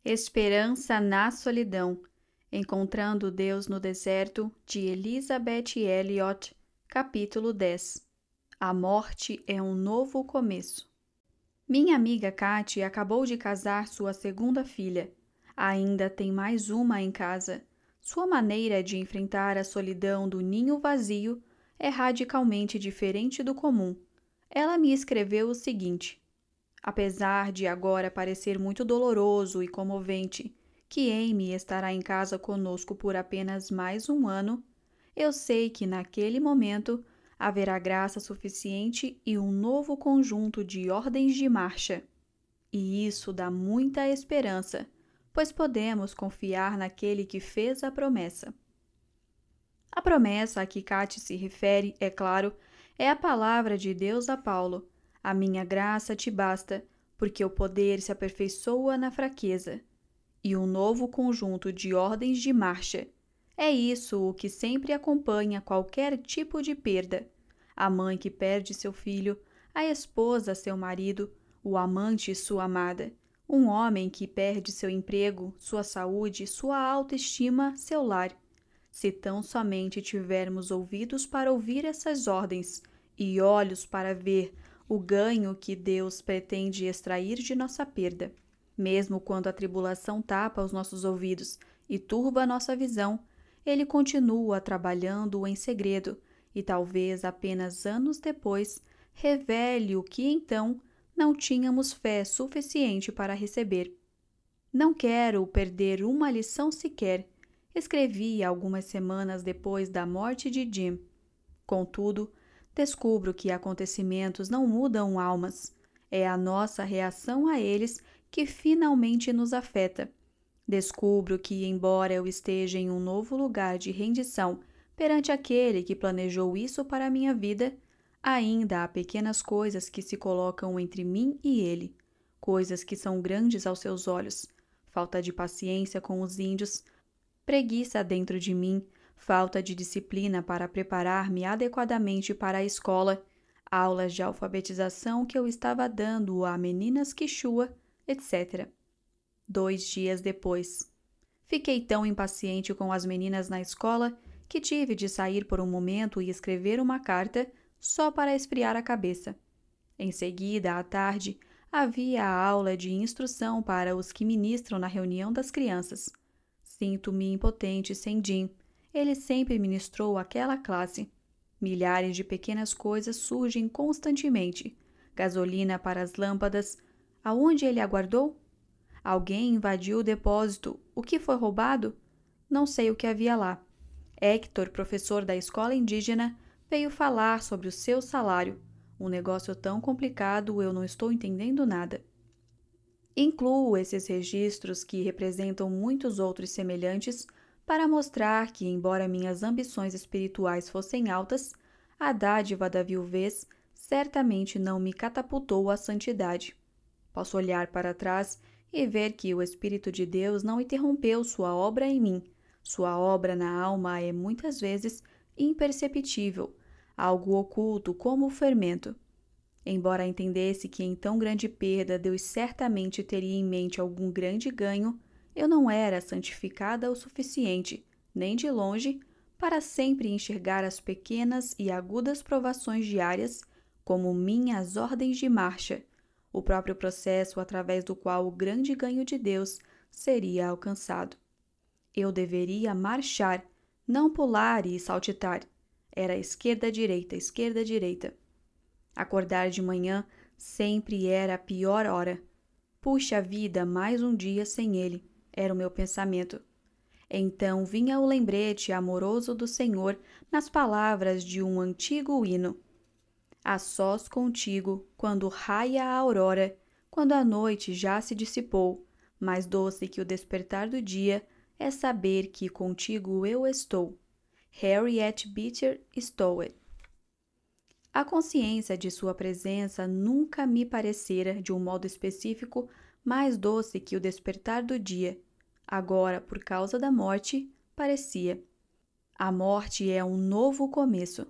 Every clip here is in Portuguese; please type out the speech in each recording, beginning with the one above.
Esperança na solidão. Encontrando Deus no deserto, de Elizabeth Elliot, capítulo 10. A morte é um novo começo. Minha amiga Katy acabou de casar sua segunda filha. Ainda tem mais uma em casa. Sua maneira de enfrentar a solidão do ninho vazio é radicalmente diferente do comum. Ela me escreveu o seguinte: apesar de agora parecer muito doloroso e comovente que Amy estará em casa conosco por apenas mais um ano, eu sei que naquele momento haverá graça suficiente e um novo conjunto de ordens de marcha. E isso dá muita esperança, pois podemos confiar naquele que fez a promessa. A promessa a que Katy se refere, é claro, é a palavra de Deus a Paulo: a minha graça te basta, porque o poder se aperfeiçoa na fraqueza. E um novo conjunto de ordens de marcha. É isso o que sempre acompanha qualquer tipo de perda. A mãe que perde seu filho, a esposa seu marido, o amante sua amada, um homem que perde seu emprego, sua saúde, sua autoestima, seu lar. Se tão somente tivermos ouvidos para ouvir essas ordens e olhos para ver o ganho que Deus pretende extrair de nossa perda. Mesmo quando a tribulação tapa os nossos ouvidos e turba nossa visão, Ele continua trabalhando em segredo e talvez apenas anos depois revele o que então não tínhamos fé suficiente para receber. Não quero perder uma lição sequer, escrevi algumas semanas depois da morte de Jim. Contudo, descubro que acontecimentos não mudam almas. É a nossa reação a eles que finalmente nos afeta. Descubro que, embora eu esteja em um novo lugar de rendição perante aquele que planejou isso para a minha vida, ainda há pequenas coisas que se colocam entre mim e ele, coisas que são grandes aos seus olhos: falta de paciência com os índios, preguiça dentro de mim, falta de disciplina para preparar-me adequadamente para a escola, aulas de alfabetização que eu estava dando a meninas quichua, etc. 2 dias depois. Fiquei tão impaciente com as meninas na escola que tive de sair por um momento e escrever uma carta só para esfriar a cabeça. Em seguida, à tarde, havia a aula de instrução para os que ministram na reunião das crianças. Sinto-me impotente sem Jim. Ele sempre ministrou aquela classe. Milhares de pequenas coisas surgem constantemente. Gasolina para as lâmpadas. Aonde ele aguardou? Alguém invadiu o depósito. O que foi roubado? Não sei o que havia lá. Hector, professor da escola indígena, veio falar sobre o seu salário. Um negócio tão complicado, eu não estou entendendo nada. Incluo esses registros, que representam muitos outros semelhantes, para mostrar que, embora minhas ambições espirituais fossem altas, a dádiva da viuvez certamente não me catapultou à santidade. Posso olhar para trás e ver que o Espírito de Deus não interrompeu sua obra em mim. Sua obra na alma é muitas vezes imperceptível, algo oculto como o fermento. Embora entendesse que em tão grande perda Deus certamente teria em mente algum grande ganho, eu não era santificada o suficiente, nem de longe, para sempre enxergar as pequenas e agudas provações diárias como minhas ordens de marcha, o próprio processo através do qual o grande ganho de Deus seria alcançado. Eu deveria marchar, não pular e saltitar. Era esquerda-direita, esquerda-direita. Acordar de manhã sempre era a pior hora. Puxa vida, mais um dia sem ele, era o meu pensamento. Então vinha o lembrete amoroso do Senhor nas palavras de um antigo hino: a sós contigo, quando raia a aurora, quando a noite já se dissipou, mais doce que o despertar do dia é saber que contigo eu estou. Harriet Beecher Stowe. A consciência de sua presença nunca me parecera, de um modo específico, mais doce que o despertar do dia. Agora, por causa da morte, parecia. A morte é um novo começo.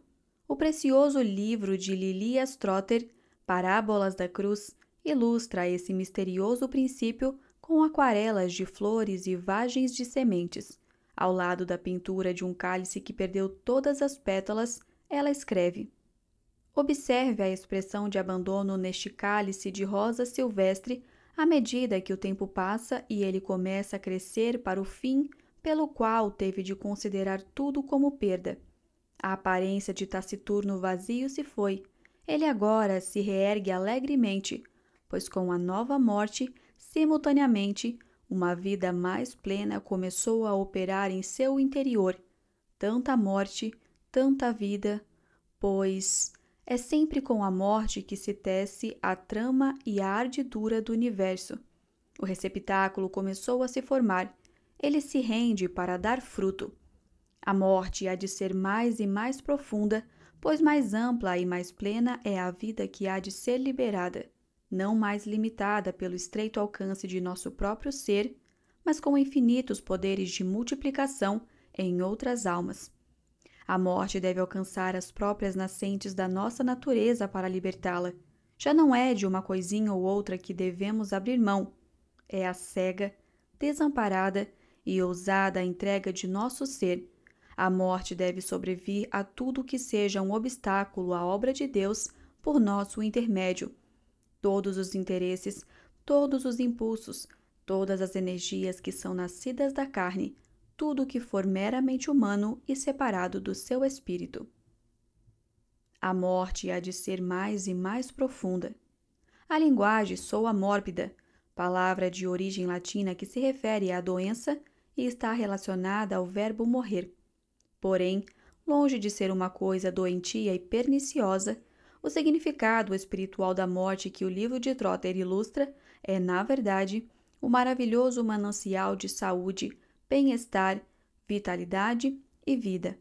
O precioso livro de Lilias Trotter, Parábolas da Cruz, ilustra esse misterioso princípio com aquarelas de flores e vagens de sementes. Ao lado da pintura de um cálice que perdeu todas as pétalas, ela escreve: observe a expressão de abandono neste cálice de rosa silvestre à medida que o tempo passa e ele começa a crescer para o fim pelo qual teve de considerar tudo como perda. A aparência de taciturno vazio se foi. Ele agora se reergue alegremente, pois com a nova morte, simultaneamente, uma vida mais plena começou a operar em seu interior. Tanta morte, tanta vida, pois é sempre com a morte que se tece a trama e a ardidura do universo. O receptáculo começou a se formar. Ele se rende para dar fruto. A morte há de ser mais e mais profunda, pois mais ampla e mais plena é a vida que há de ser liberada, não mais limitada pelo estreito alcance de nosso próprio ser, mas com infinitos poderes de multiplicação em outras almas. A morte deve alcançar as próprias nascentes da nossa natureza para libertá-la. Já não é de uma coisinha ou outra que devemos abrir mão. É a cega, desamparada e ousada entrega de nosso ser. A morte deve sobrevir a tudo que seja um obstáculo à obra de Deus por nosso intermédio. Todos os interesses, todos os impulsos, todas as energias que são nascidas da carne, tudo que for meramente humano e separado do seu espírito. A morte há de ser mais e mais profunda. A linguagem soa mórbida, palavra de origem latina que se refere à doença e está relacionada ao verbo morrer. Porém, longe de ser uma coisa doentia e perniciosa, o significado espiritual da morte que o livro de Trotter ilustra é, na verdade, o maravilhoso manancial de saúde, bem-estar, vitalidade e vida.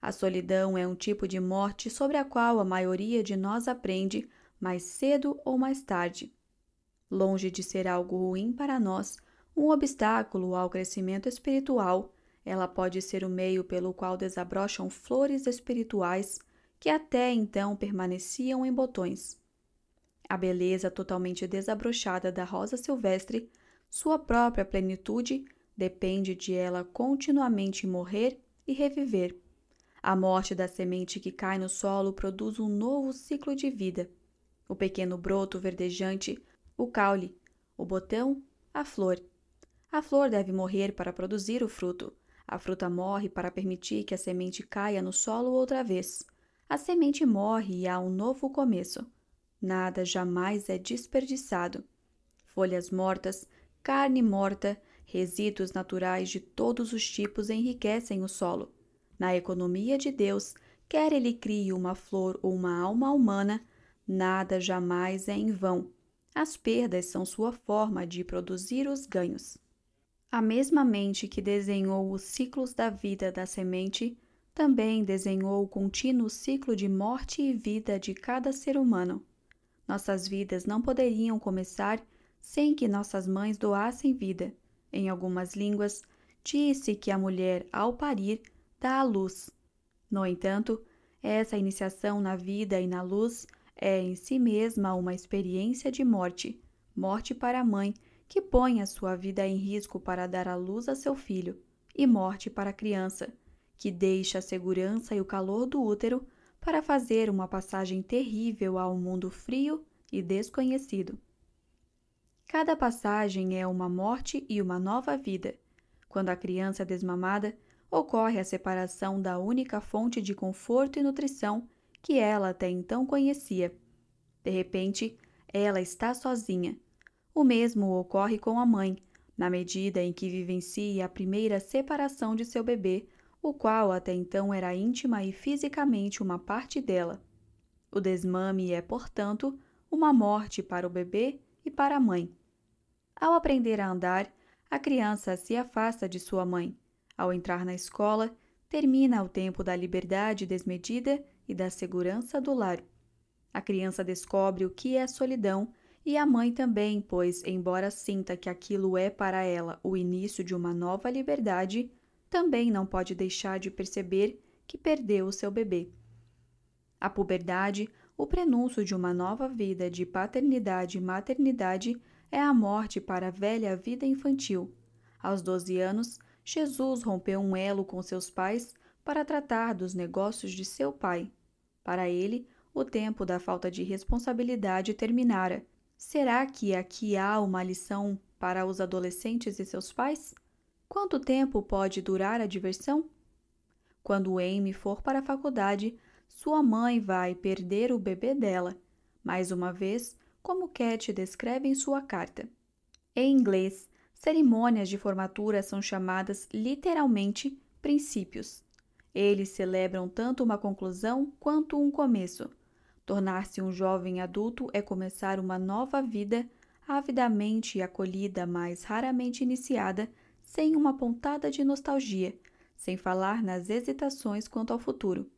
A solidão é um tipo de morte sobre a qual a maioria de nós aprende mais cedo ou mais tarde. Longe de ser algo ruim para nós, um obstáculo ao crescimento espiritual, ela pode ser o meio pelo qual desabrocham flores espirituais que até então permaneciam em botões. A beleza totalmente desabrochada da rosa silvestre, sua própria plenitude, depende de ela continuamente morrer e reviver. A morte da semente que cai no solo produz um novo ciclo de vida. O pequeno broto verdejante, o caule, o botão, a flor. A flor deve morrer para produzir o fruto. A fruta morre para permitir que a semente caia no solo outra vez. A semente morre e há um novo começo. Nada jamais é desperdiçado. Folhas mortas, carne morta, resíduos naturais de todos os tipos enriquecem o solo. Na economia de Deus, quer ele crie uma flor ou uma alma humana, nada jamais é em vão. As perdas são sua forma de produzir os ganhos. A mesma mente que desenhou os ciclos da vida da semente, também desenhou o contínuo ciclo de morte e vida de cada ser humano. Nossas vidas não poderiam começar sem que nossas mães doassem vida. Em algumas línguas, diz-se que a mulher, ao parir, dá à luz. No entanto, essa iniciação na vida e na luz é em si mesma uma experiência de morte, morte para a mãe, que põe a sua vida em risco para dar à luz a seu filho, e morte para a criança, que deixa a segurança e o calor do útero para fazer uma passagem terrível ao mundo frio e desconhecido. Cada passagem é uma morte e uma nova vida. Quando a criança é desmamada, ocorre a separação da única fonte de conforto e nutrição que ela até então conhecia. De repente, ela está sozinha. O mesmo ocorre com a mãe, na medida em que vivencia a primeira separação de seu bebê, o qual até então era íntima e fisicamente uma parte dela. O desmame é, portanto, uma morte para o bebê e para a mãe. Ao aprender a andar, a criança se afasta de sua mãe. Ao entrar na escola, termina o tempo da liberdade desmedida e da segurança do lar. A criança descobre o que é solidão e a mãe também, pois, embora sinta que aquilo é para ela o início de uma nova liberdade, também não pode deixar de perceber que perdeu o seu bebê. A puberdade, o prenúncio de uma nova vida de paternidade e maternidade, é a morte para a velha vida infantil. Aos 12 anos, Jesus rompeu um elo com seus pais para tratar dos negócios de seu pai. Para ele, o tempo da falta de responsabilidade terminara. Será que aqui há uma lição para os adolescentes e seus pais? Quanto tempo pode durar a diversão? Quando Amy for para a faculdade, sua mãe vai perder o bebê dela. Mais uma vez, como Cat descreve em sua carta. Em inglês, cerimônias de formatura são chamadas literalmente princípios. Eles celebram tanto uma conclusão quanto um começo. Tornar-se um jovem adulto é começar uma nova vida, avidamente acolhida, mas raramente iniciada, sem uma pontada de nostalgia, sem falar nas hesitações quanto ao futuro.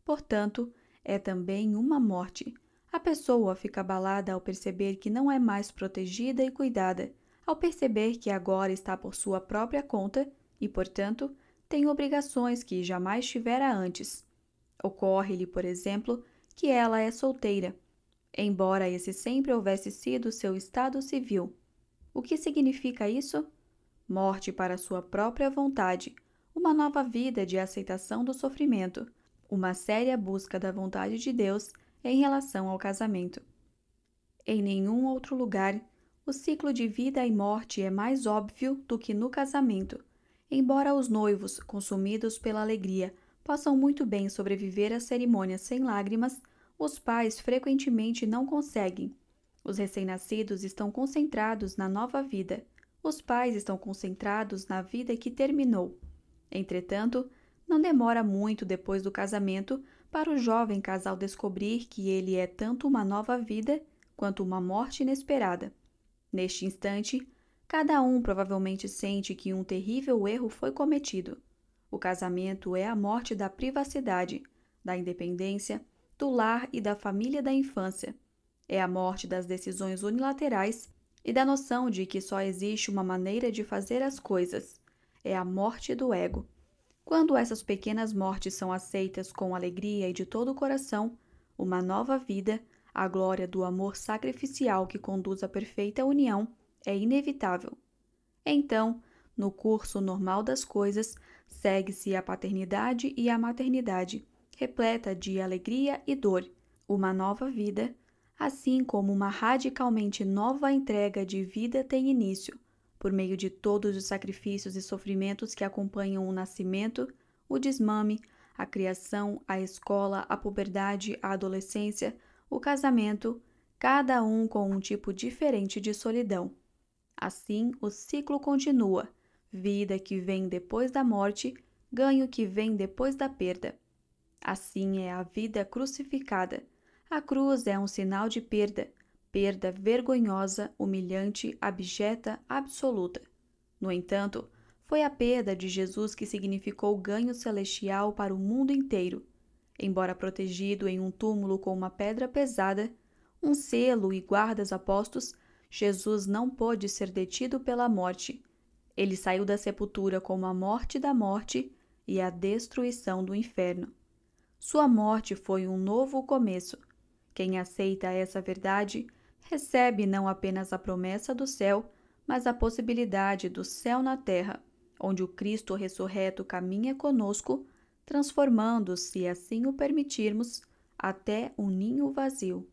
Portanto, é também uma morte. A pessoa fica abalada ao perceber que não é mais protegida e cuidada, ao perceber que agora está por sua própria conta e, portanto, tem obrigações que jamais tivera antes. Ocorre-lhe, por exemplo, que ela é solteira, embora esse sempre houvesse sido seu estado civil. O que significa isso? Morte para sua própria vontade, uma nova vida de aceitação do sofrimento, uma séria busca da vontade de Deus em relação ao casamento. Em nenhum outro lugar, o ciclo de vida e morte é mais óbvio do que no casamento. Embora os noivos, consumidos pela alegria, possam muito bem sobreviver à cerimônia sem lágrimas, os pais frequentemente não conseguem. Os recém-nascidos estão concentrados na nova vida. Os pais estão concentrados na vida que terminou. Entretanto, não demora muito depois do casamento para o jovem casal descobrir que ele é tanto uma nova vida quanto uma morte inesperada. Neste instante, cada um provavelmente sente que um terrível erro foi cometido. O casamento é a morte da privacidade, da independência, do lar e da família da infância. É a morte das decisões unilaterais e da noção de que só existe uma maneira de fazer as coisas. É a morte do ego. Quando essas pequenas mortes são aceitas com alegria e de todo o coração, uma nova vida, a glória do amor sacrificial que conduz à perfeita união, é inevitável. Então, no curso normal das coisas, segue-se a paternidade e a maternidade, repleta de alegria e dor, uma nova vida, assim como uma radicalmente nova entrega de vida tem início, por meio de todos os sacrifícios e sofrimentos que acompanham o nascimento, o desmame, a criação, a escola, a puberdade, a adolescência, o casamento, cada um com um tipo diferente de solidão. Assim, o ciclo continua, vida que vem depois da morte, ganho que vem depois da perda. Assim é a vida crucificada. A cruz é um sinal de perda, perda vergonhosa, humilhante, abjeta, absoluta. No entanto, foi a perda de Jesus que significou ganho celestial para o mundo inteiro. Embora protegido em um túmulo com uma pedra pesada, um selo e guardas apostos, Jesus não pôde ser detido pela morte. Ele saiu da sepultura como a morte da morte e a destruição do inferno. Sua morte foi um novo começo. Quem aceita essa verdade recebe não apenas a promessa do céu, mas a possibilidade do céu na terra, onde o Cristo ressurreto caminha conosco, transformando, se assim o permitirmos, até um ninho vazio.